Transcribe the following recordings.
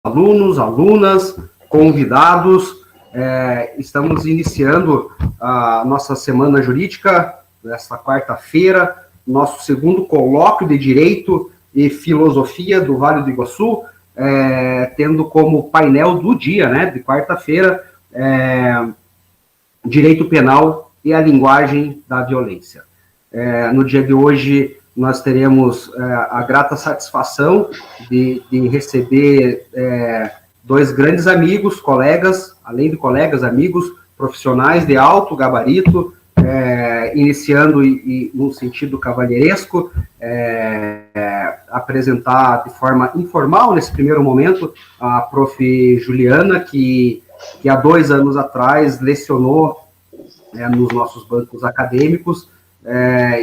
alunos, alunas, convidados. Estamos iniciando a nossa Semana Jurídica, nesta quarta-feira, nosso segundo colóquio de Direito e Filosofia do Vale do Iguaçu, tendo como painel do dia, né, de quarta-feira, Direito Penal e a Linguagem da Violência. No dia de hoje, nós teremos a grata satisfação de receber dois grandes amigos, colegas, além de colegas, amigos, profissionais de alto gabarito, iniciando no sentido cavalheiresco, apresentar de forma informal, nesse primeiro momento, a prof. Juliana, que há 2 anos atrás lecionou nos nossos bancos acadêmicos,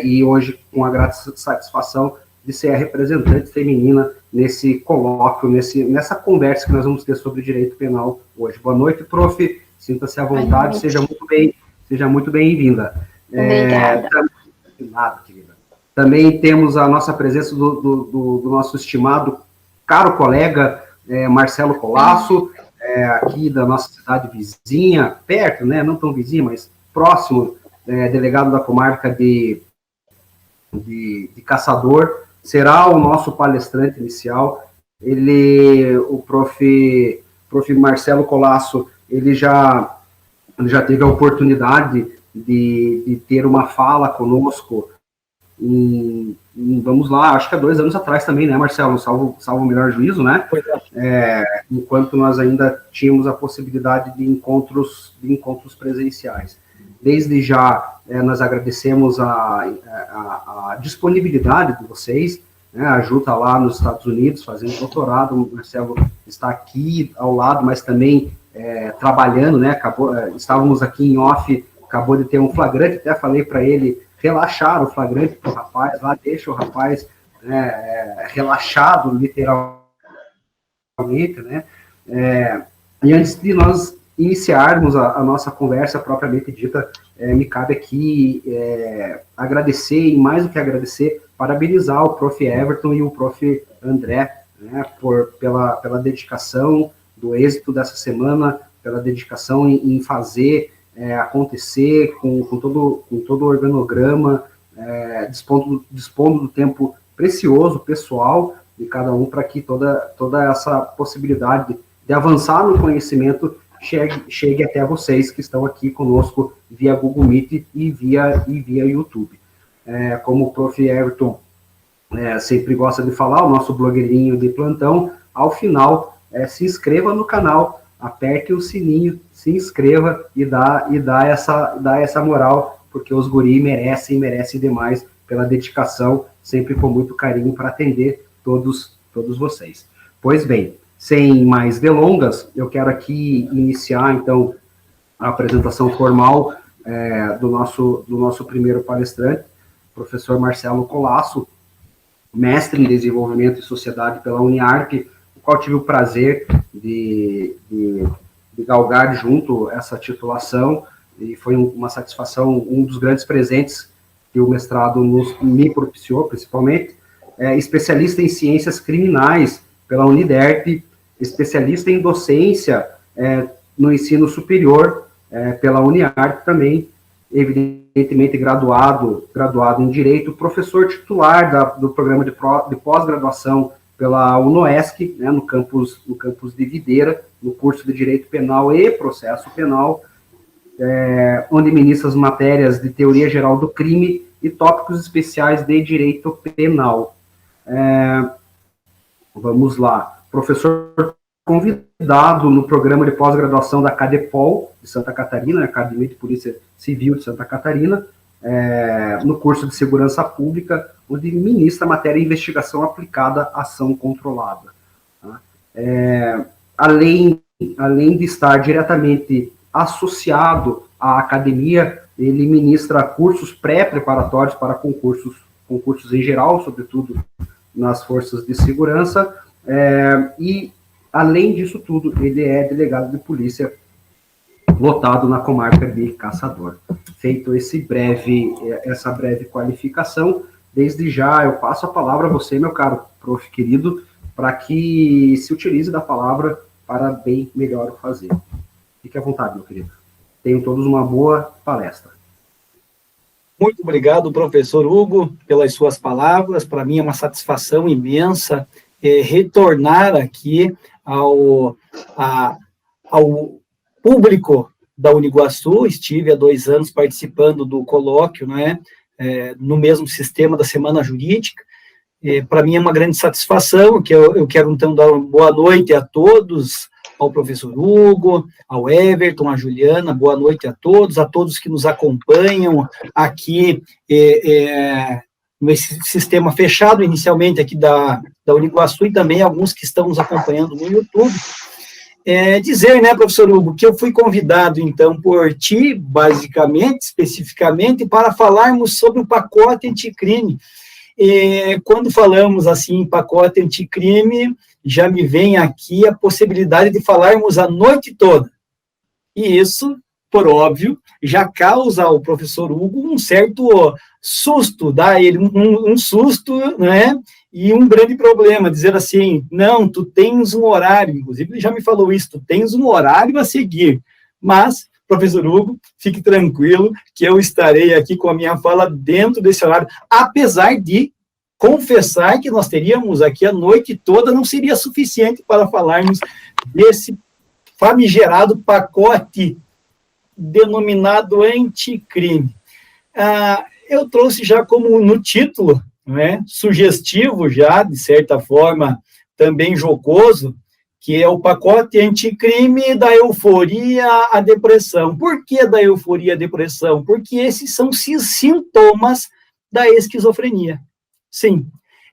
e hoje com a grata satisfação de ser a representante feminina nesse colóquio, nessa conversa que nós vamos ter sobre direito penal hoje. Boa noite, prof. Sinta-se à vontade, seja muito bem-vinda. Obrigada. Nada, querida. Também temos a nossa presença do nosso estimado, caro colega, Marcelo Colasso, aqui da nossa cidade vizinha, perto, né, não tão vizinha, mas próximo, delegado da comarca de Caçador, será o nosso palestrante inicial. O prof. Marcelo Colasso, ele já teve a oportunidade de ter uma fala conosco vamos lá, acho que há 2 anos atrás também, né, Marcelo? Salvo o melhor juízo, né? Enquanto nós ainda tínhamos a possibilidade de encontros presenciais. Desde já, nós agradecemos a disponibilidade de vocês, né? A Ju está lá nos Estados Unidos fazendo doutorado, o Marcelo está aqui ao lado, mas também trabalhando, né? Estávamos aqui em off, acabou de ter um flagrante, até falei para ele relaxar o flagrante para o rapaz, lá deixa o rapaz relaxado, literalmente, né? E antes de nós iniciarmos a nossa conversa propriamente dita, me cabe aqui agradecer, e mais do que agradecer, parabenizar o prof. Everton e o prof. André, né, pela dedicação do êxito dessa semana, pela dedicação em fazer acontecer com todo o organograma, dispondo do tempo precioso, pessoal, de cada um, para que toda essa possibilidade de avançar no conhecimento chegue até vocês que estão aqui conosco via Google Meet e via YouTube. Como o prof. Everton sempre gosta de falar, o nosso blogueirinho de plantão, ao final, se inscreva no canal, aperte o sininho, se inscreva e dá essa moral, porque os guri merecem demais pela dedicação, sempre com muito carinho para atender todos vocês. Pois bem, sem mais delongas, eu quero aqui iniciar, então, a apresentação formal do nosso primeiro palestrante, professor Marcelo Colasso, mestre em Desenvolvimento e Sociedade pela Uniarc, o qual tive o prazer de galgar junto essa titulação, e foi uma satisfação, um dos grandes presentes que o mestrado me propiciou, principalmente. Especialista em Ciências Criminais pela Uniderp, especialista em docência no ensino superior pela Uniarc também, evidentemente graduado em Direito, professor titular do programa de pós-graduação pela UNOESC, né, no campus de Videira, no curso de Direito Penal e Processo Penal, onde ministra as matérias de Teoria Geral do Crime e tópicos especiais de Direito Penal. Vamos lá. Professor convidado no programa de pós-graduação da CADEPOL, de Santa Catarina, Academia de Polícia Civil de Santa Catarina, no curso de Segurança Pública, onde ministra a matéria Investigação Aplicada à Ação Controlada. Tá? Além de estar diretamente associado à academia, ele ministra cursos pré-preparatórios para concursos em geral, sobretudo nas forças de segurança, e, além disso tudo, ele é delegado de polícia lotado na comarca de Caçador. Feito essa breve qualificação, desde já eu passo a palavra a você, meu caro prof. querido, para que se utilize da palavra para bem melhor o fazer. Fique à vontade, meu querido. Tenham todos uma boa palestra. Muito obrigado, professor Hugo, pelas suas palavras. Para mim é uma satisfação imensa retornar aqui ao público da Uniguaçu. Estive há 2 anos participando do colóquio, né, no mesmo sistema da Semana Jurídica. Para mim é uma grande satisfação, que eu quero, então, dar uma boa noite a todos, ao professor Hugo, ao Everton, a Juliana, boa noite a todos que nos acompanham aqui nesse sistema fechado, inicialmente aqui da Uniguaçu, e também alguns que estão nos acompanhando no YouTube. Dizer, né, professor Hugo, que eu fui convidado, então, por ti, basicamente, especificamente, para falarmos sobre o pacote anticrime. Quando falamos, assim, em pacote anticrime, já me vem aqui a possibilidade de falarmos a noite toda. E isso, por óbvio, já causa ao professor Hugo um certo susto, dá a ele um susto, né? E um grande problema, dizer assim, não, tu tens um horário, inclusive ele já me falou isso, tu tens um horário a seguir, mas, professor Hugo, fique tranquilo que eu estarei aqui com a minha fala dentro desse horário, apesar de confessar que nós teríamos aqui a noite toda, não seria suficiente para falarmos desse famigerado pacote denominado anticrime. Eu trouxe já como no título, né, sugestivo já, de certa forma, também jocoso, que é o pacote anticrime da euforia à depressão. Por que da euforia à depressão? Porque esses são sintomas da esquizofrenia. Sim,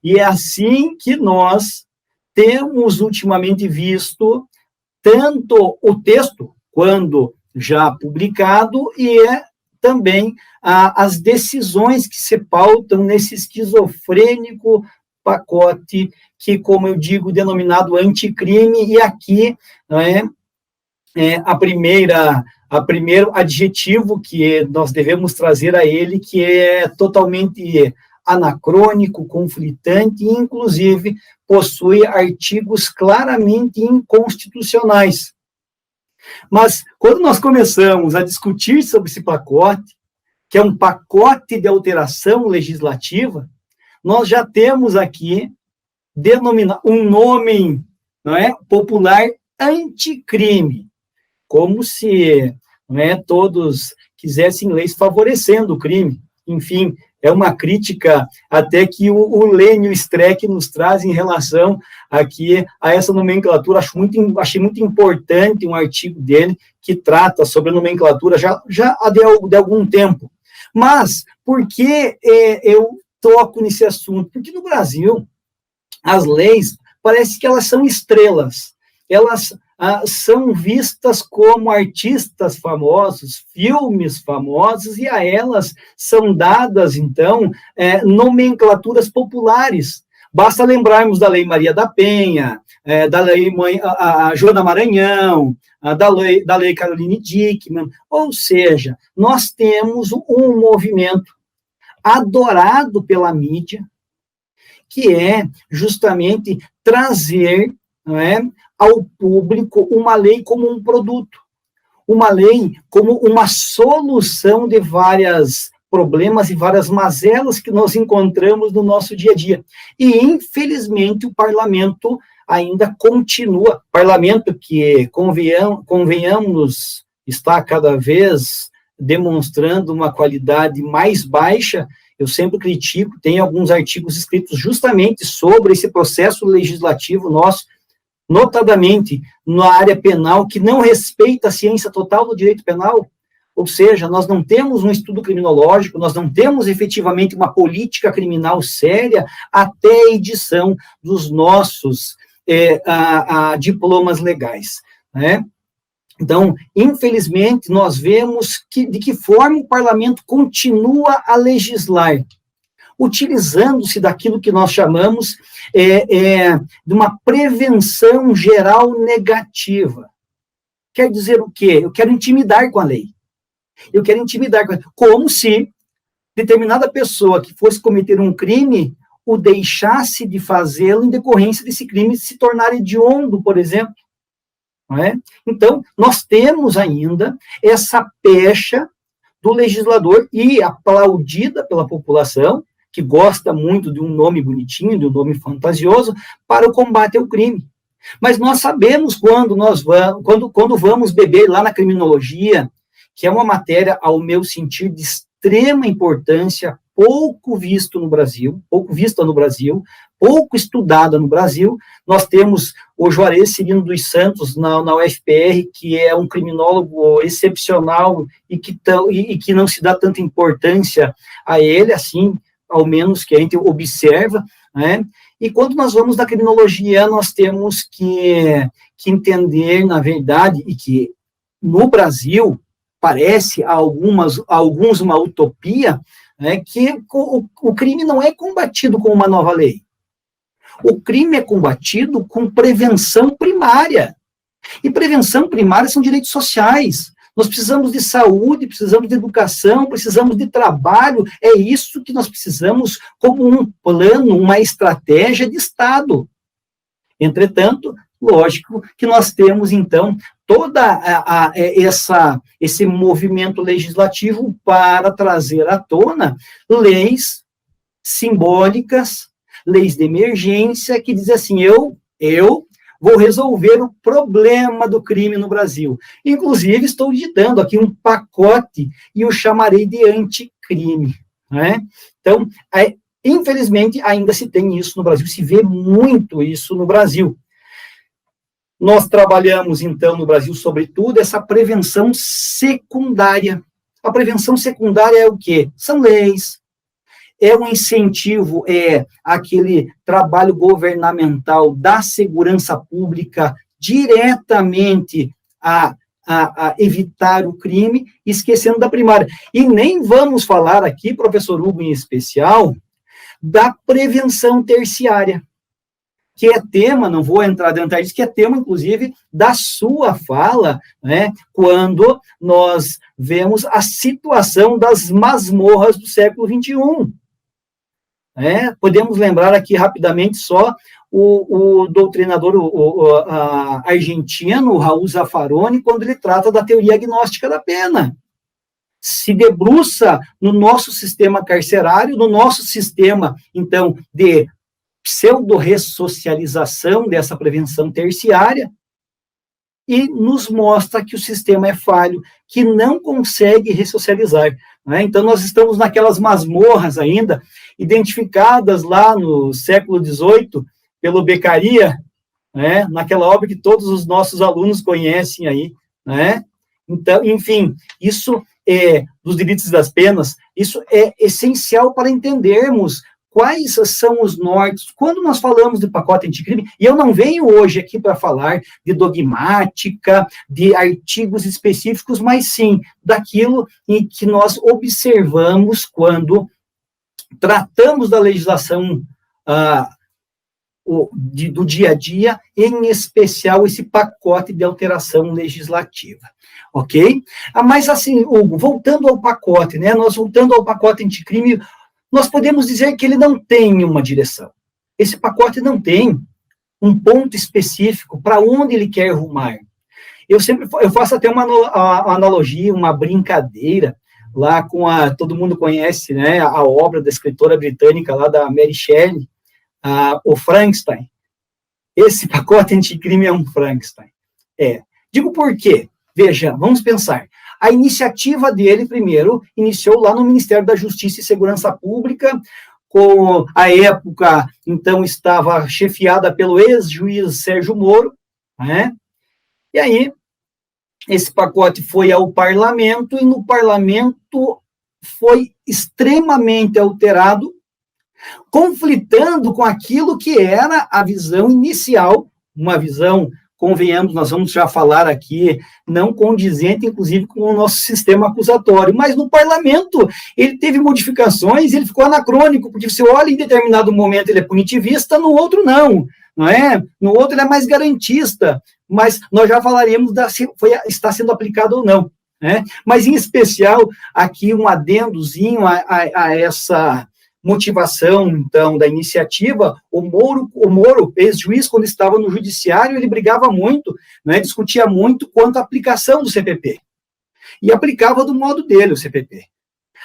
e é assim que nós temos ultimamente visto tanto o texto, quando já publicado, e também as decisões que se pautam nesse esquizofrênico pacote que, como eu digo, denominado anticrime, e aqui a primeiro adjetivo que nós devemos trazer a ele, que é totalmente anacrônico, conflitante, e, inclusive, possui artigos claramente inconstitucionais. Mas, quando nós começamos a discutir sobre esse pacote, que é um pacote de alteração legislativa, nós já temos aqui um nome, não é, popular, anticrime, como se, não é, todos quisessem leis favorecendo o crime. Enfim, é uma crítica até que o Lênio Streck nos traz em relação aqui a essa nomenclatura. Achei muito importante um artigo dele que trata sobre a nomenclatura já de algum tempo. Mas por que eu toco nesse assunto? Porque no Brasil, as leis, parece que elas são estrelas. Elas são vistas como artistas famosos, filmes famosos, e a elas são dadas, então, nomenclaturas populares. Basta lembrarmos da Lei Maria da Penha, da Lei Joana Maranhão, da Lei Caroline Dickmann, ou seja, nós temos um movimento adorado pela mídia, que é justamente trazer, não é, ao público uma lei como um produto, uma lei como uma solução de vários problemas e várias mazelas que nós encontramos no nosso dia a dia. E, infelizmente, o parlamento ainda continua, parlamento que, convenhamos, está cada vez demonstrando uma qualidade mais baixa. Eu sempre critico, tem alguns artigos escritos justamente sobre esse processo legislativo nosso, notadamente na área penal, que não respeita a ciência total do direito penal, ou seja, nós não temos um estudo criminológico, nós não temos efetivamente uma política criminal séria até a edição dos nossos diplomas legais, né? Então, infelizmente, nós vemos de que forma o parlamento continua a legislar, utilizando-se daquilo que nós chamamos de uma prevenção geral negativa. Quer dizer o quê? Eu quero intimidar com a lei. Eu quero intimidar com a lei. Como se determinada pessoa que fosse cometer um crime, o deixasse de fazê-lo em decorrência desse crime se tornar hediondo, por exemplo. Não é? Então, nós temos ainda essa pecha do legislador, e aplaudida pela população, que gosta muito de um nome bonitinho, de um nome fantasioso, para o combate ao crime. Mas nós sabemos quando vamos beber lá na criminologia, que é uma matéria, ao meu sentir, de extrema importância, pouco vista no Brasil, pouco estudada no Brasil. Nós temos o Juarez Cirino dos Santos na UFPR, que é um criminólogo excepcional e que não se dá tanta importância a ele, assim, ao menos que a gente observa, né? E quando nós vamos da criminologia, nós temos que entender, na verdade, e que no Brasil parece a alguns uma utopia, né, que o crime não é combatido com uma nova lei. O crime é combatido com prevenção primária. E prevenção primária são direitos sociais. Nós precisamos de saúde, precisamos de educação, precisamos de trabalho. É isso que nós precisamos como um plano, uma estratégia de Estado. Entretanto, lógico que nós temos, então, toda esse movimento legislativo para trazer à tona leis simbólicas, leis de emergência, que dizem assim, eu vou resolver o problema do crime no Brasil. Inclusive, estou digitando aqui um pacote e o chamarei de anticrime. Né? Então, infelizmente, ainda se tem isso no Brasil, se vê muito isso no Brasil. Nós trabalhamos, então, no Brasil, sobretudo, essa prevenção secundária. A prevenção secundária é o quê? São leis, é um incentivo, é aquele trabalho governamental da segurança pública diretamente a evitar o crime, esquecendo da primária. E nem vamos falar aqui, professor Hugo, em especial, da prevenção terciária, que é tema, não vou entrar dentro disso, que é tema, inclusive, da sua fala, né, quando nós vemos a situação das masmorras do século XXI. Podemos lembrar aqui rapidamente só o doutrinador argentino, Raul Zaffaroni, quando ele trata da teoria agnóstica da pena. Se debruça no nosso sistema carcerário, no nosso sistema, então, de pseudo-ressocialização dessa prevenção terciária, e nos mostra que o sistema é falho, que não consegue ressocializar. Né? Então, nós estamos naquelas masmorras ainda, identificadas lá no século XVIII, pelo Beccaria, né? Naquela obra que todos os nossos alunos conhecem aí. Né? Então, enfim, isso dos delitos e das penas, isso é essencial para entendermos quais são os nortes. Quando nós falamos de pacote anticrime, e eu não venho hoje aqui para falar de dogmática, de artigos específicos, mas sim daquilo em que nós observamos quando tratamos da legislação do dia a dia, em especial esse pacote de alteração legislativa. Ok? Mas assim, Hugo, voltando ao pacote, né? Nós voltando ao pacote anticrime, nós podemos dizer que ele não tem uma direção. Esse pacote não tem um ponto específico para onde ele quer rumar. Eu faço até uma analogia, uma brincadeira, lá com todo mundo conhece, né, a obra da escritora britânica lá da Mary Shelley, o Frankenstein. Esse pacote anticrime é um Frankenstein. Digo por quê? Veja, vamos pensar. A iniciativa dele, primeiro, iniciou lá no Ministério da Justiça e Segurança Pública, com a época, então, estava chefiada pelo ex-juiz Sérgio Moro, né? E aí, esse pacote foi ao parlamento, e no parlamento foi extremamente alterado, conflitando com aquilo que era a visão inicial, uma visão, convenhamos, nós vamos já falar aqui, não condizente, inclusive, com o nosso sistema acusatório, mas no parlamento ele teve modificações, ele ficou anacrônico, porque você olha em determinado momento ele é punitivista, no outro não é? No outro ele é mais garantista, mas nós já falaremos se está sendo aplicado ou não, né? Mas, em especial, aqui um adendozinho a essa motivação, então, da iniciativa, o Moro, ex-juiz, quando estava no judiciário, ele brigava muito, né, discutia muito quanto à aplicação do CPP. E aplicava do modo dele o CPP.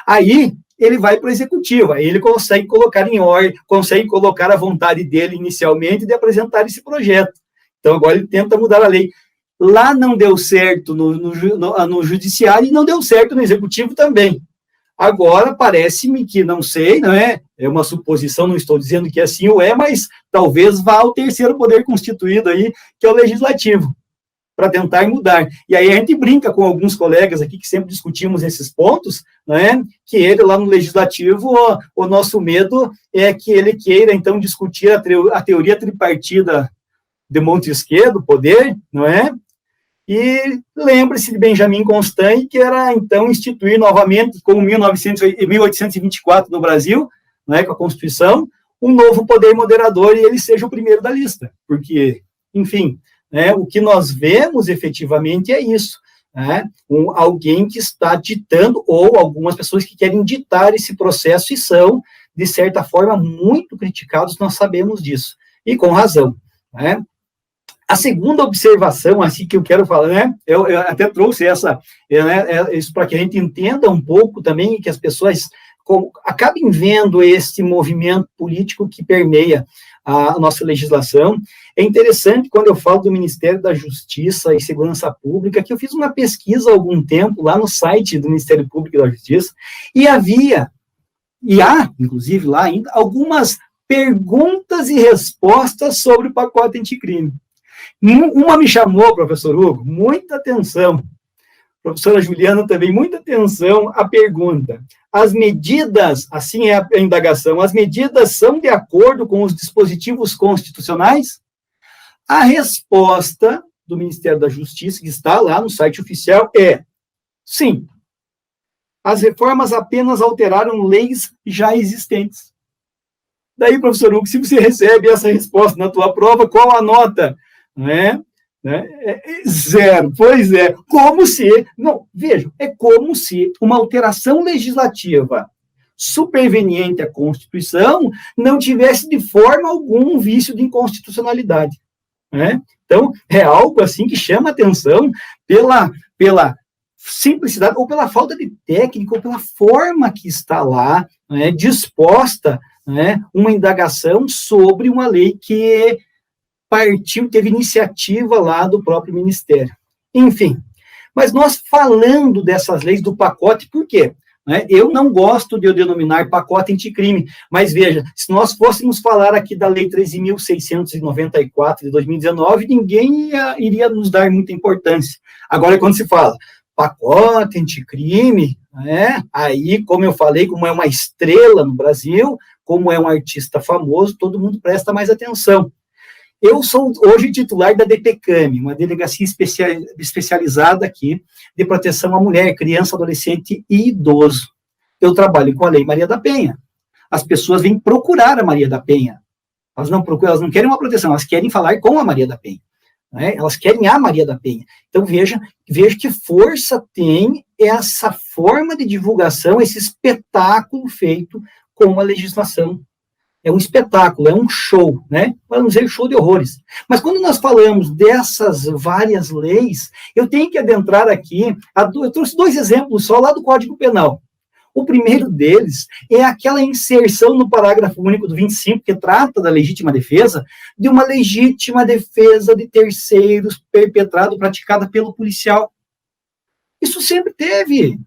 Aí, ele vai para o executivo, aí ele consegue colocar em ordem, consegue colocar a vontade dele inicialmente de apresentar esse projeto. Então, agora ele tenta mudar a lei. Lá não deu certo no judiciário e não deu certo no executivo também. Agora, parece-me que, não sei, não é? É uma suposição, não estou dizendo que assim o é, mas talvez vá ao terceiro poder constituído aí, que é o legislativo, para tentar mudar. E aí a gente brinca com alguns colegas aqui que sempre discutimos esses pontos, né? Que ele lá no legislativo, o nosso medo é que ele queira, então, discutir a teoria tripartida de Montesquieu, do poder, não é? E lembre-se de Benjamin Constant, que era, então, instituir novamente, como 1824 no Brasil, né, com a Constituição, um novo poder moderador e ele seja o primeiro da lista. Porque, enfim, né, o que nós vemos efetivamente é isso. Né, alguém que está ditando, ou algumas pessoas que querem ditar esse processo e são, de certa forma, muito criticados, nós sabemos disso. E com razão. Né? A segunda observação, assim, que eu quero falar, né, eu até trouxe isso para que a gente entenda um pouco também, que as pessoas acabem vendo esse movimento político que permeia a nossa legislação. É interessante, quando eu falo do Ministério da Justiça e Segurança Pública, que eu fiz uma pesquisa há algum tempo lá no site do Ministério Público e da Justiça, e há, inclusive, lá ainda, algumas perguntas e respostas sobre o pacote anticrime. Uma me chamou, professor Hugo, muita atenção, professora Juliana também, muita atenção à pergunta. As medidas, assim é a indagação, as medidas são de acordo com os dispositivos constitucionais? A resposta do Ministério da Justiça, que está lá no site oficial, é sim. As reformas apenas alteraram leis já existentes. Daí, professor Hugo, se você recebe essa resposta na tua prova, qual a nota? Né? Zero, pois é, como se, não, vejam, é como se uma alteração legislativa superveniente à Constituição não tivesse de forma alguma um vício de inconstitucionalidade, né? Então, é algo assim que chama atenção pela simplicidade, ou pela falta de técnica, ou pela forma que está lá, né, disposta, né, uma indagação sobre uma lei que teve iniciativa lá do próprio Ministério. Enfim, mas nós falando dessas leis do pacote, por quê? Né? Eu não gosto de eu denominar pacote anticrime, mas veja, se nós fôssemos falar aqui da Lei 13.694 de 2019, ninguém iria nos dar muita importância. Agora, quando se fala pacote anticrime, né? Aí, como eu falei, como é uma estrela no Brasil, como é um artista famoso, todo mundo presta mais atenção. Eu sou hoje titular da DPCAM, uma delegacia especializada aqui de proteção à mulher, criança, adolescente e idoso. Eu trabalho com a Lei Maria da Penha. As pessoas vêm procurar a Maria da Penha. Elas não querem uma proteção, elas querem falar com a Maria da Penha. Né? Elas querem a Maria da Penha. Então, veja que força tem essa forma de divulgação, esse espetáculo feito com a legislação. É um espetáculo, é um show, né? Para não dizer show de horrores. Mas quando nós falamos dessas várias leis, eu tenho que adentrar aqui, eu trouxe 2 exemplos só lá do Código Penal. O primeiro deles é aquela inserção no parágrafo único do 25, que trata da legítima defesa, de uma legítima defesa de terceiros praticada pelo policial. Isso sempre teve.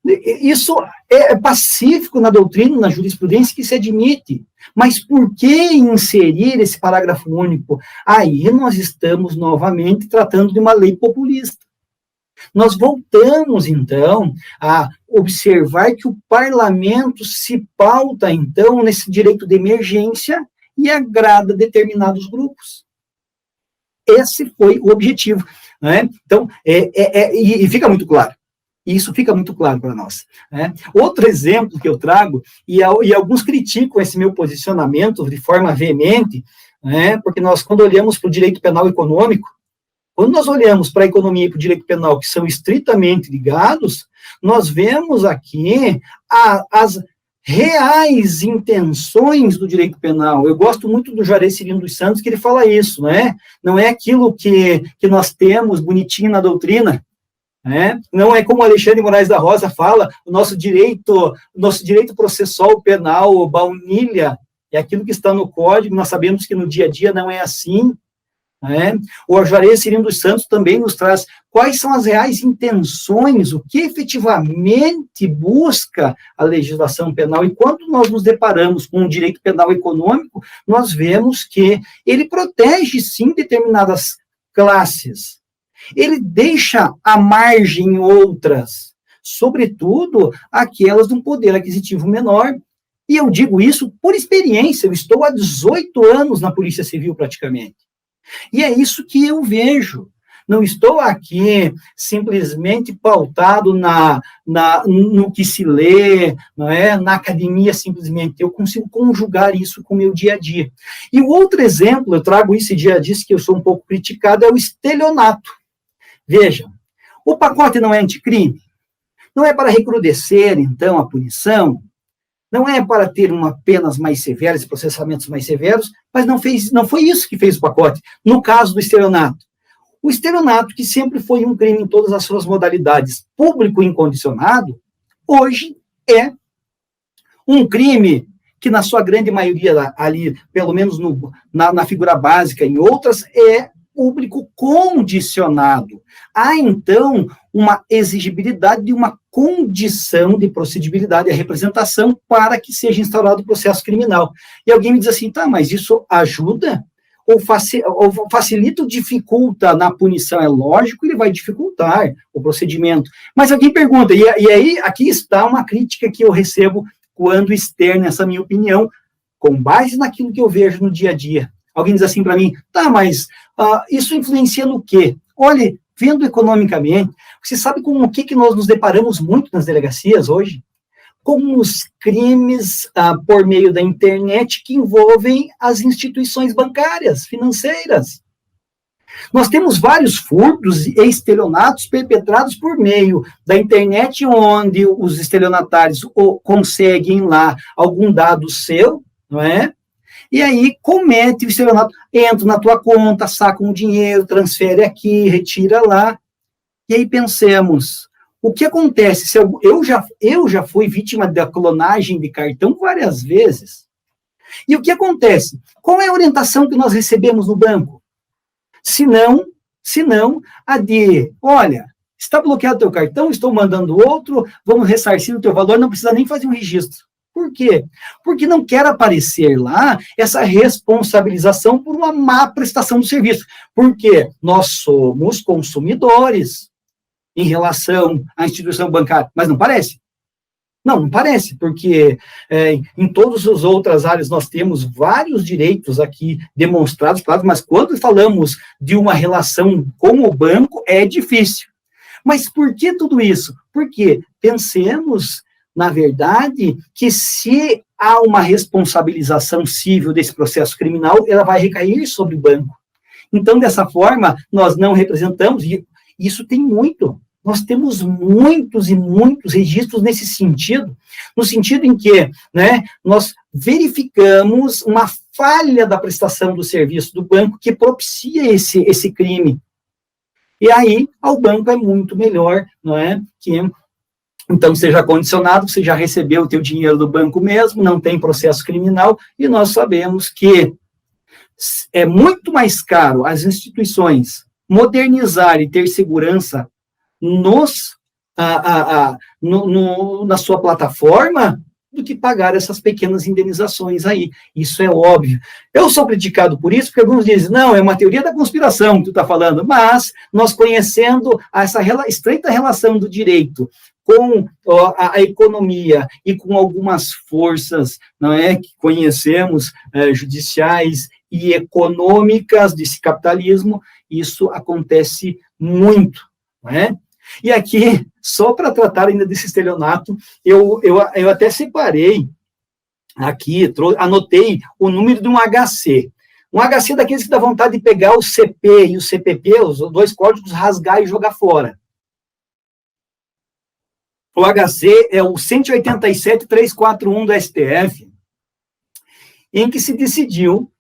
Isso é pacífico na doutrina, na jurisprudência, que se admite. Mas por que inserir esse parágrafo único? Aí nós estamos novamente tratando de uma lei populista. Nós voltamos, então, a observar que o parlamento se pauta, então, nesse direito de emergência e agrada determinados grupos. Esse foi o objetivo. Né? Então, e fica muito claro. Isso fica muito claro para nós. Né? Outro exemplo que eu trago, e alguns criticam esse meu posicionamento de forma veemente, né? Porque nós, quando olhamos para o direito penal econômico, quando nós olhamos para a economia e para o direito penal, que são estritamente ligados, nós vemos aqui as reais intenções do direito penal. Eu gosto muito do Juarez Cirino dos Santos, que ele fala isso, né? Não é aquilo que nós temos bonitinho na doutrina, né? Não é como Alexandre Moraes da Rosa fala, o nosso direito processual penal, baunilha, é aquilo que está no código, nós sabemos que no dia a dia não é assim, né? O Juarez Cirino dos Santos também nos traz quais são as reais intenções, o que efetivamente busca a legislação penal, e quando nós nos deparamos com o direito penal econômico, nós vemos que ele protege, sim, determinadas classes, ele deixa à margem outras, sobretudo aquelas de um poder aquisitivo menor, e eu digo isso por experiência, eu estou há 18 anos na Polícia Civil praticamente. E é isso que eu vejo. Não estou aqui simplesmente pautado no que se lê, não é? Na academia simplesmente. Eu consigo conjugar isso com o meu dia a dia. E o outro exemplo, eu trago isso e já disse que eu sou um pouco criticado, é o estelionato. Veja, o pacote não é anticrime? Não é para recrudescer, então, a punição? Não é para ter penas mais severas e processamentos mais severos, mas não foi isso que fez o pacote, no caso do estelionato. O estelionato, que sempre foi um crime em todas as suas modalidades, público incondicionado, hoje é um crime que, na sua grande maioria, ali, pelo menos na figura básica, em outras, é público condicionado. Há, então, uma exigibilidade de uma condição de procedibilidade, a representação, para que seja instaurado o processo criminal. E alguém me diz assim, tá, mas isso ajuda? Ou facilita ou dificulta na punição? É lógico, ele vai dificultar o procedimento. Mas alguém pergunta, e aí aqui está uma crítica que eu recebo quando externo essa minha opinião, com base naquilo que eu vejo no dia a dia. Alguém diz assim para mim, tá, mas isso influencia no quê? Olha, vendo economicamente, você sabe com o que nós nos deparamos muito nas delegacias hoje? Com os crimes por meio da internet que envolvem as instituições bancárias, financeiras. Nós temos vários furtos e estelionatos perpetrados por meio da internet, onde os estelionatários conseguem lá algum dado seu, não é? E aí comete o estelionato, entra na tua conta, saca um dinheiro, transfere aqui, retira lá. E aí pensemos, o que acontece? Se eu já fui vítima da clonagem de cartão várias vezes. E o que acontece? Qual é a orientação que nós recebemos no banco? Se não a de, olha, está bloqueado o teu cartão, estou mandando outro, vamos ressarcir o teu valor, não precisa nem fazer um registro. Por quê? Porque não quer aparecer lá essa responsabilização por uma má prestação do serviço. Porque nós somos consumidores em relação à instituição bancária. Mas não parece? Não parece, porque em todas as outras áreas nós temos vários direitos aqui demonstrados, claro, mas quando falamos de uma relação com o banco, é difícil. Mas por que tudo isso? Porque pensemos, na verdade, que se há uma responsabilização civil desse processo criminal, ela vai recair sobre o banco. Então, dessa forma, nós não representamos, e isso tem muito. Nós temos muitos e muitos registros nesse sentido, no sentido em que, né, nós verificamos uma falha da prestação do serviço do banco que propicia esse crime. E aí, ao banco é muito melhor, não é, então, seja condicionado, você já recebeu o teu dinheiro do banco mesmo, não tem processo criminal, e nós sabemos que é muito mais caro as instituições modernizar e ter segurança na sua plataforma do que pagar essas pequenas indenizações aí. Isso é óbvio. Eu sou criticado por isso, porque alguns dizem, não, é uma teoria da conspiração que tu está falando, mas nós conhecendo essa estreita relação do direito com a economia e com algumas forças, não é, que conhecemos, judiciais e econômicas desse capitalismo, isso acontece muito, não é? E aqui, só para tratar ainda desse estelionato, eu até separei aqui, anotei o número de um HC. Um HC daqueles que dá vontade de pegar o CP e o CPP, os dois códigos, rasgar e jogar fora. O HC é o 187.341 do STF, em que se decidiu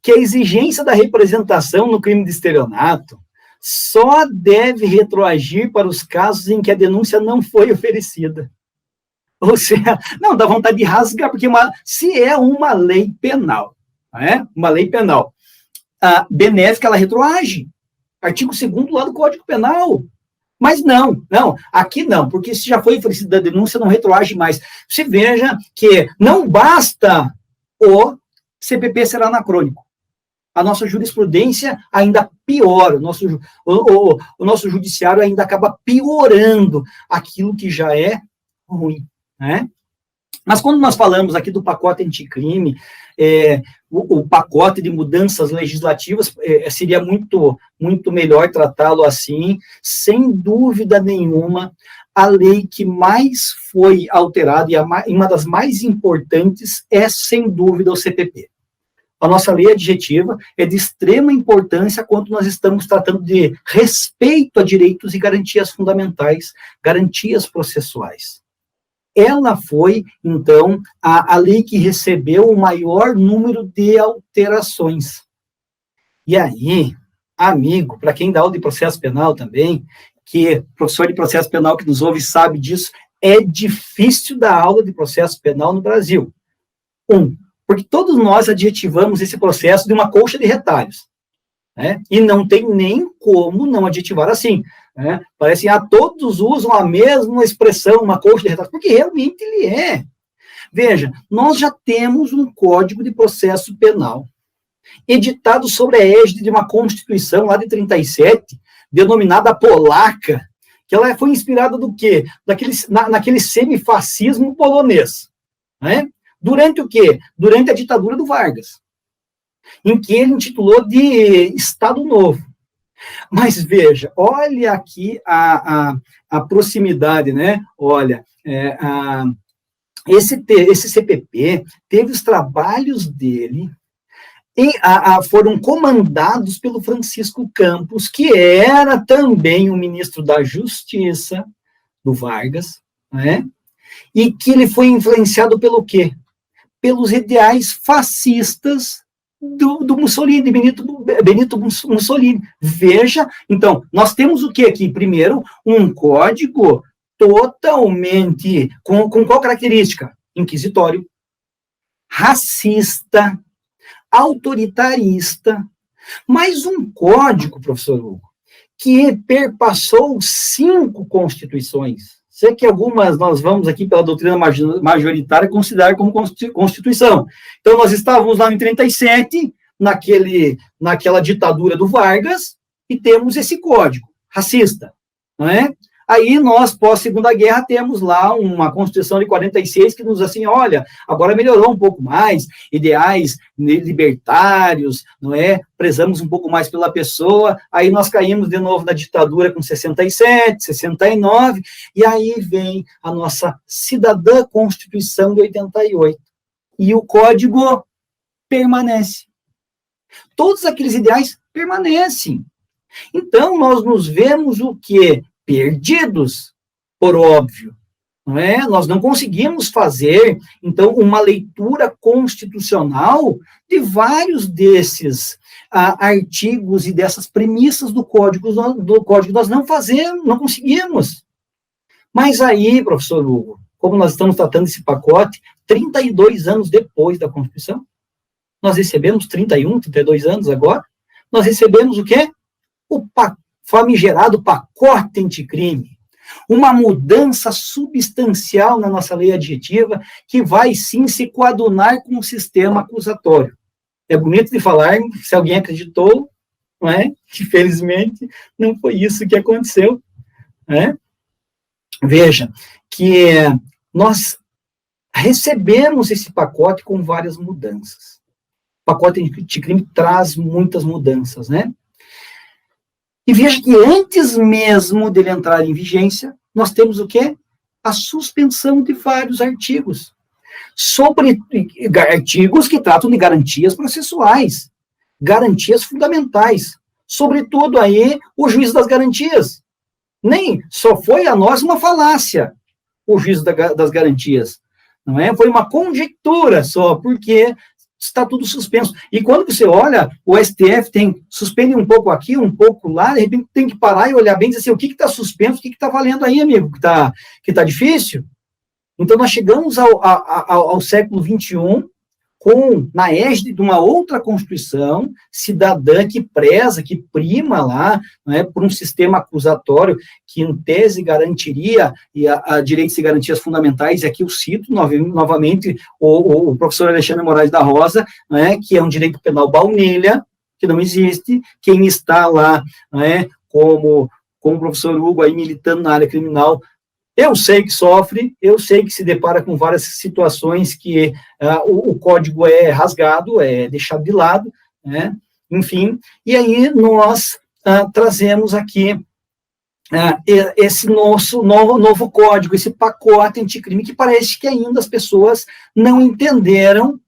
que a exigência da representação no crime de estelionato só deve retroagir para os casos em que a denúncia não foi oferecida. Ou seja, não, dá vontade de rasgar, porque se é uma lei penal, uma lei penal benéfica, ela retroage. Artigo 2º lá do Código Penal. Mas não, aqui não, porque se já foi oferecida a denúncia, não retroage mais. Se veja que não basta o CPP ser anacrônico. A nossa jurisprudência ainda piora, o nosso judiciário ainda acaba piorando aquilo que já é ruim, né? Mas quando nós falamos aqui do pacote anticrime, o pacote de mudanças legislativas, seria muito melhor tratá-lo assim, sem dúvida nenhuma. A lei que mais foi alterada, e uma das mais importantes, é, sem dúvida, o CPP. A nossa lei adjetiva é de extrema importância quando nós estamos tratando de respeito a direitos e garantias fundamentais, garantias processuais. Ela foi, então, a lei que recebeu o maior número de alterações. E aí, amigo, para quem dá aula de processo penal também, que professor de processo penal que nos ouve sabe disso, é difícil dar aula de processo penal no Brasil. Porque todos nós adjetivamos esse processo de uma colcha de retalhos, né? E não tem nem como não adjetivar assim, né? Parece que todos usam a mesma expressão, uma colcha de retalhos, porque realmente ele é. Veja, nós já temos um Código de Processo Penal, editado sobre a égide de uma Constituição lá de 37, denominada polaca, que ela foi inspirada do quê? Naquele semifascismo polonês, né? Durante o quê? Durante a ditadura do Vargas, em que ele intitulou de Estado Novo. Mas veja, olha aqui a proximidade, né? Olha, esse CPP teve os trabalhos dele, foram comandados pelo Francisco Campos, que era também o ministro da Justiça do Vargas, né? E que ele foi influenciado pelo quê? Pelos ideais fascistas do Mussolini, de Benito Mussolini. Veja, então, nós temos o que aqui? Primeiro, um código totalmente, com qual característica? Inquisitório, racista, autoritarista, mas um código, professor Hugo, que perpassou 5 constituições. Sei que algumas nós vamos aqui, pela doutrina majoritária, considerar como Constituição. Então, nós estávamos lá em 37, naquela ditadura do Vargas, e temos esse código racista, não é? Aí, nós, pós-Segunda Guerra, temos lá uma Constituição de 46 que nos, assim, olha, agora melhorou um pouco mais, ideais libertários, não é? Prezamos um pouco mais pela pessoa, aí nós caímos de novo na ditadura com 67, 69, e aí vem a nossa cidadã Constituição de 88. E o código permanece. Todos aqueles ideais permanecem. Então, nós nos vemos o quê? Perdidos, por óbvio, não é? Nós não conseguimos fazer, então, uma leitura constitucional de vários desses artigos e dessas premissas do código nós não fazemos, não conseguimos. Mas aí, professor Hugo, como nós estamos tratando esse pacote, 32 anos depois da Constituição, nós recebemos 31, 32 anos agora, nós recebemos o quê? O famigerado pacote anticrime, uma mudança substancial na nossa lei adjetiva que vai, sim, se coadunar com o sistema acusatório. É bonito de falar, se alguém acreditou, não é? Que, felizmente, não foi isso que aconteceu, né? Veja, que nós recebemos esse pacote com várias mudanças. O pacote anticrime traz muitas mudanças, né? E veja que antes mesmo dele entrar em vigência, nós temos o quê? A suspensão de vários artigos. Sobre artigos que tratam de garantias processuais, garantias fundamentais. Sobretudo aí, o juízo das garantias. Nem só foi a nós uma falácia. o juízo das garantias. Não é? Foi uma conjectura só, porque está tudo suspenso. E quando você olha, o STF suspende um pouco aqui, um pouco lá, de repente tem que parar e olhar bem e dizer assim, o que está suspenso, o que está valendo aí, amigo, que tá difícil. Então, nós chegamos ao século XXI na égide de uma outra Constituição cidadã que preza, que prima lá, né, por um sistema acusatório que, em tese, garantiria a direitos e garantias fundamentais, e aqui eu cito novamente o professor Alexandre Moraes da Rosa, né, que é um direito penal baunilha, que não existe, quem está lá, né, como o professor Hugo aí militando na área criminal, eu sei que sofre, eu sei que se depara com várias situações que o código é rasgado, é deixado de lado, né? Enfim, e aí nós trazemos aqui esse nosso novo código, esse pacote anticrime, que parece que ainda as pessoas não entenderam,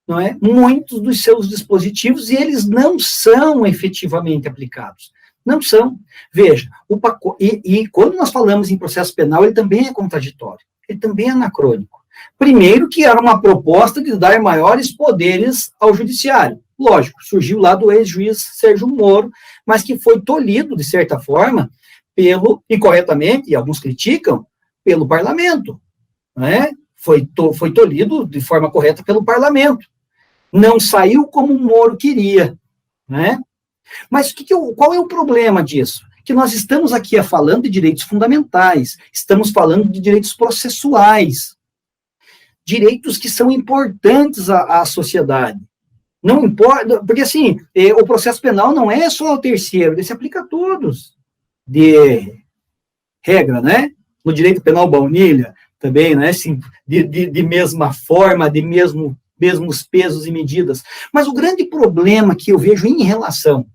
não é, muitos dos seus dispositivos, e eles não são efetivamente aplicados. Não são. Veja, e quando nós falamos em processo penal, ele também é contraditório, ele também é anacrônico. Primeiro, que era uma proposta de dar maiores poderes ao judiciário. Lógico, surgiu lá do ex-juiz Sérgio Moro, mas que foi tolhido, de certa forma, e corretamente, e alguns criticam, pelo parlamento. Né? Foi tolhido de forma correta pelo parlamento. Não saiu como o Moro queria, né? Mas qual é o problema disso? Que nós estamos aqui falando de direitos fundamentais, estamos falando de direitos processuais, direitos que são importantes à sociedade. Não importa, porque assim, o processo penal não é só o terceiro, ele se aplica a todos, de regra, né? No direito penal baunilha, também, né? Assim, de mesma forma, de mesmos pesos e medidas. Mas o grande problema que eu vejo em relação,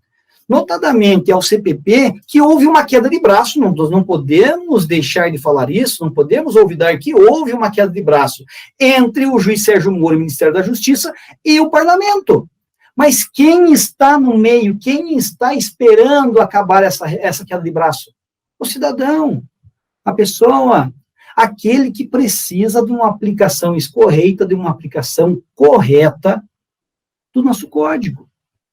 notadamente ao CPP, que houve uma queda de braço, nós não podemos deixar de falar isso, não podemos olvidar que houve uma queda de braço entre o juiz Sérgio Moro e o Ministério da Justiça e o parlamento. Mas quem está no meio, quem está esperando acabar essa queda de braço? O cidadão, a pessoa, aquele que precisa de uma aplicação escorreita, de uma aplicação correta do nosso código.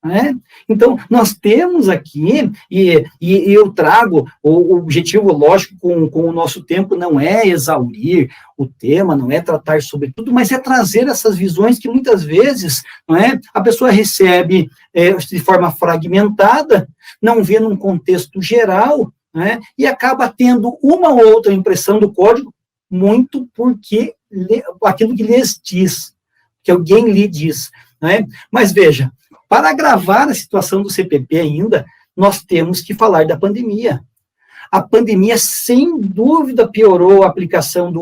Né? Então, nós temos aqui, e eu trago, o objetivo, lógico, com o nosso tempo não é exaurir o tema, não é tratar sobre tudo, mas é trazer essas visões que muitas vezes, não é, a pessoa recebe de forma fragmentada, não vê num contexto geral, né, e acaba tendo uma ou outra impressão do código, muito porque aquilo que lhes diz, que alguém lhe diz. Né? Mas veja, para agravar a situação do CPP ainda, nós temos que falar da pandemia. A pandemia, sem dúvida, piorou a aplicação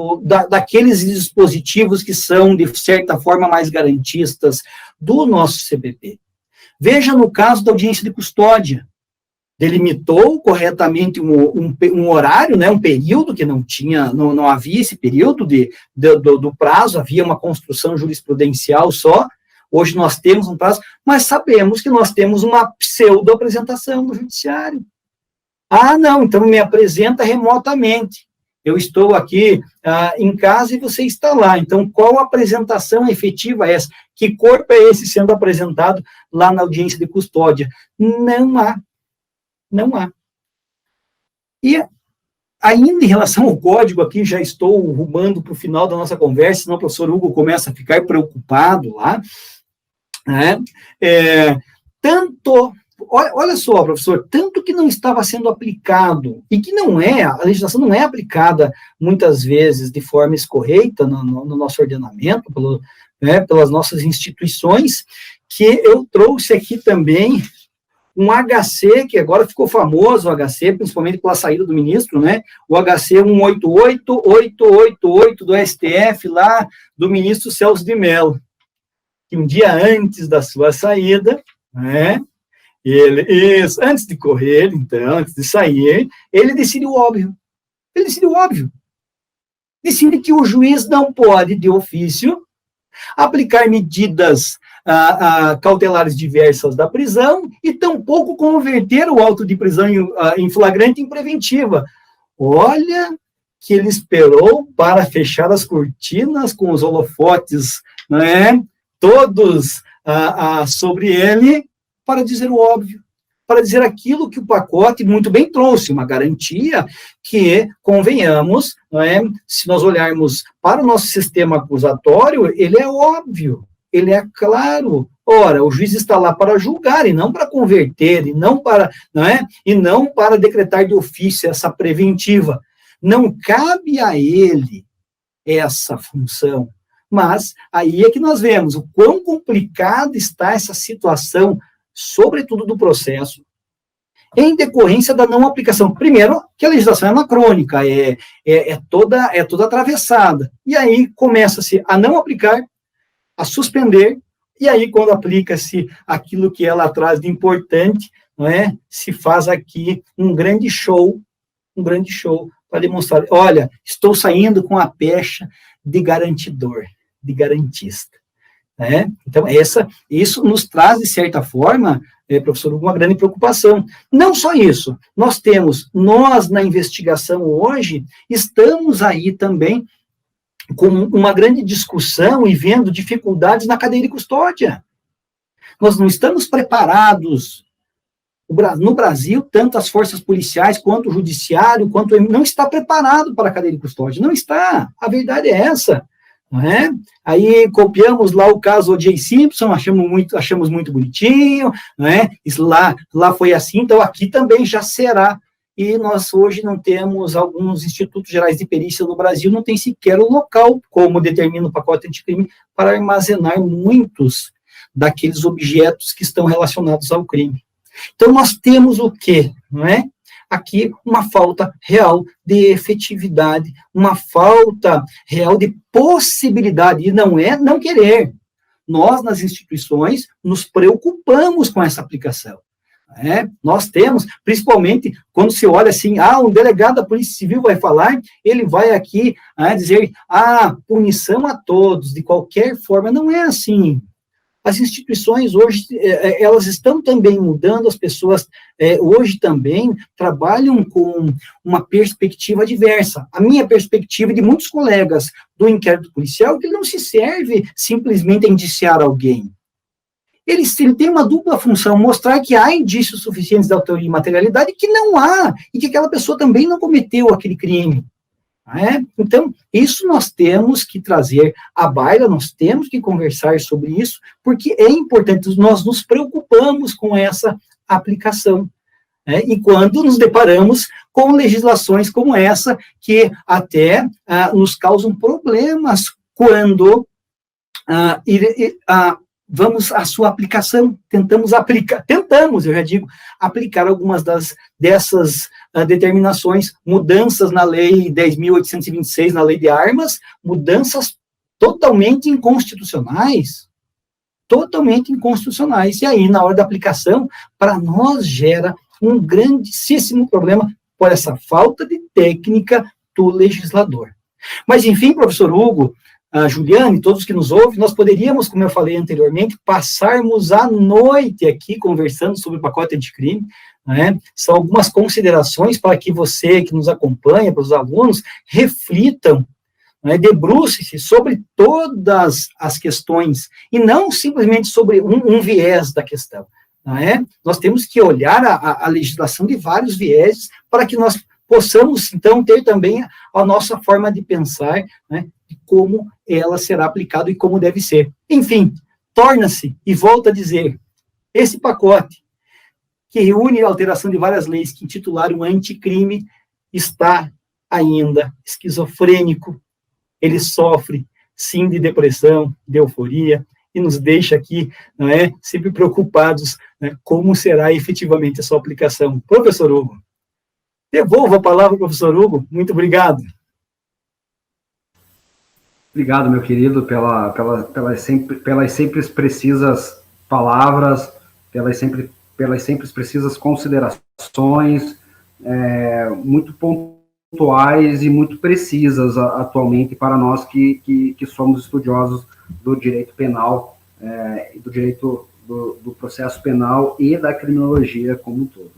daqueles dispositivos que são, de certa forma, mais garantistas do nosso CPP. Veja no caso da audiência de custódia. Delimitou corretamente um horário, né, um período que não havia esse período do prazo, havia uma construção jurisprudencial só. Hoje nós temos um prazo, mas sabemos que nós temos uma pseudo-apresentação do judiciário. Ah, não, então me apresenta remotamente. Eu estou aqui em casa e você está lá. Então, qual apresentação efetiva é essa? Que corpo é esse sendo apresentado lá na audiência de custódia? Não há. Não há. E ainda em relação ao código, aqui já estou rumando para o final da nossa conversa, senão o professor Hugo começa a ficar preocupado lá. Né? Olha só, professor, tanto que não estava sendo aplicado, e que a legislação não é aplicada muitas vezes de forma escorreita no nosso ordenamento, pelas nossas instituições, que eu trouxe aqui também um HC, que agora ficou famoso, o HC, principalmente pela saída do ministro, né? O HC 188888 do STF, lá do ministro Celso de Mello, que um dia antes da sua saída, né, antes de correr, então, antes de sair, ele decidiu óbvio. Decide que o juiz não pode, de ofício, aplicar medidas cautelares diversas da prisão e tampouco converter o auto de prisão em flagrante em preventiva. Olha, que ele esperou para fechar as cortinas com os holofotes, né, todos sobre ele, para dizer o óbvio, para dizer aquilo que o pacote muito bem trouxe, uma garantia que, convenhamos, não é, se nós olharmos para o nosso sistema acusatório, ele é óbvio, ele é claro. Ora, o juiz está lá para julgar e não para converter, e não para, não é? E não para decretar de ofício essa preventiva. Não cabe a ele essa função. Mas aí é que nós vemos o quão complicada está essa situação, sobretudo do processo, em decorrência da não aplicação. Primeiro, que a legislação é anacrônica, é toda atravessada. E aí começa-se a não aplicar, a suspender, e aí quando aplica-se aquilo que ela traz de importante, não é? Se faz aqui um grande show para demonstrar, olha, estou saindo com a pecha de garantidor, de garantista. Né? Então, isso nos traz, de certa forma, professor, uma grande preocupação. Não só isso, nós na investigação hoje, estamos aí também com uma grande discussão e vendo dificuldades na cadeia de custódia. Nós não estamos preparados. No Brasil, tanto as forças policiais, quanto o judiciário, não está preparado para a cadeia de custódia. Não está. A verdade é essa. Não é? Aí copiamos lá o caso O.J. Simpson, achamos muito bonitinho, não é? Isso lá foi assim, então aqui também já será. E nós hoje não temos, alguns institutos gerais de perícia no Brasil, não tem sequer o local, como determina o pacote anticrime, para armazenar muitos daqueles objetos que estão relacionados ao crime. Então, nós temos o quê? Não é? Aqui, uma falta real de efetividade, uma falta real de possibilidade, e não é não querer. Nós, nas instituições, nos preocupamos com essa aplicação. Nós temos, principalmente, quando se olha assim, um delegado da Polícia Civil vai falar, ele vai aqui dizer, punição a todos, de qualquer forma, não é assim. As instituições hoje, elas estão também mudando, as pessoas hoje também trabalham com uma perspectiva diversa. A minha perspectiva e de muitos colegas do inquérito policial, que ele não se serve simplesmente a indiciar alguém. Ele tem uma dupla função, mostrar que há indícios suficientes de autoria e materialidade, que não há, e que aquela pessoa também não cometeu aquele crime. Então, isso nós temos que trazer à baila, nós temos que conversar sobre isso, porque é importante, nós nos preocupamos com essa aplicação. E quando nos deparamos com legislações como essa, que até nos causam problemas quando vamos à sua aplicação, tentamos, eu já digo, aplicar algumas dessas determinações, mudanças na lei 10.826, na lei de armas, mudanças totalmente inconstitucionais, e aí, na hora da aplicação, para nós gera um grandíssimo problema por essa falta de técnica do legislador. Mas, enfim, professor Hugo, a Juliane, todos que nos ouvem, nós poderíamos, como eu falei anteriormente, passarmos a noite aqui conversando sobre o pacote anticrime, né? São algumas considerações para que você que nos acompanha, para os alunos, reflitam, né? Debruce-se sobre todas as questões, e não simplesmente sobre um viés da questão. Né? Nós temos que olhar a legislação de vários vieses para que nós possamos, então, ter também a nossa forma de pensar, né, de como ela será aplicada e como deve ser. Enfim, torna-se, e volto a dizer, esse pacote, que reúne a alteração de várias leis que intitularam o anticrime, está ainda esquizofrênico. Ele sofre, sim, de depressão, de euforia, e nos deixa aqui, não é, sempre preocupados, né, como será efetivamente a sua aplicação. Professor Hugo, devolvo a palavra ao professor Hugo. Muito obrigado. Obrigado, meu querido, pelas sempre precisas palavras, pelas sempre precisas considerações, muito pontuais e muito precisas atualmente para nós que somos estudiosos do direito penal, do direito do processo penal e da criminologia como um todo.